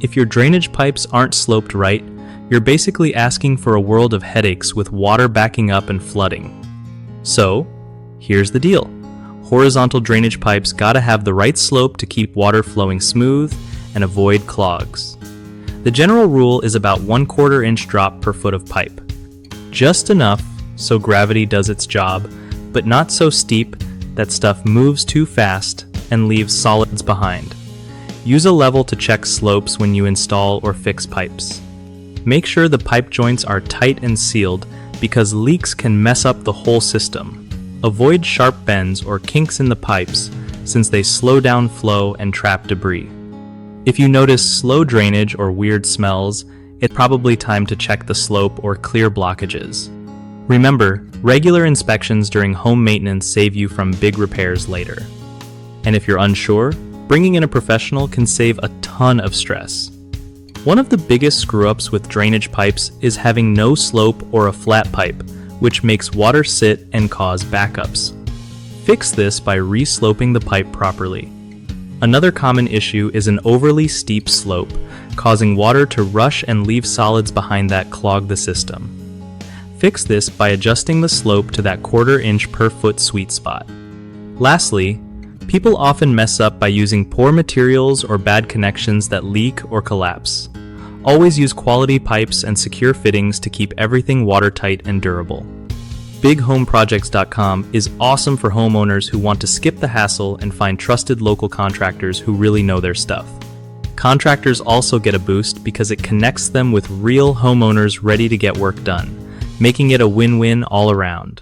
If your drainage pipes aren't sloped right, you're basically asking for a world of headaches with water backing up and flooding. So, here's the deal. Horizontal drainage pipes gotta have the right slope to keep water flowing smooth and avoid clogs. The general rule is about 1/4 inch drop per foot of pipe. Just enough so gravity does its job, but not so steep that stuff moves too fast and leaves solids behind. Use a level to check slopes when you install or fix pipes. Make sure the pipe joints are tight and sealed because leaks can mess up the whole system. Avoid sharp bends or kinks in the pipes since they slow down flow and trap debris. If you notice slow drainage or weird smells, it's probably time to check the slope or clear blockages. Remember, regular inspections during home maintenance save you from big repairs later. And if you're unsure, bringing in a professional can save a ton of stress. One of the biggest screw-ups with drainage pipes is having no slope or a flat pipe, which makes water sit and cause backups. Fix this by re-sloping the pipe properly. Another common issue is an overly steep slope, causing water to rush and leave solids behind that clog the system. Fix this by adjusting the slope to that 1/4 inch per foot sweet spot. Lastly, people often mess up by using poor materials or bad connections that leak or collapse. Always use quality pipes and secure fittings to keep everything watertight and durable. BigHomeProjects.com is awesome for homeowners who want to skip the hassle and find trusted local contractors who really know their stuff. Contractors also get a boost because it connects them with real homeowners ready to get work done, making it a win-win all around.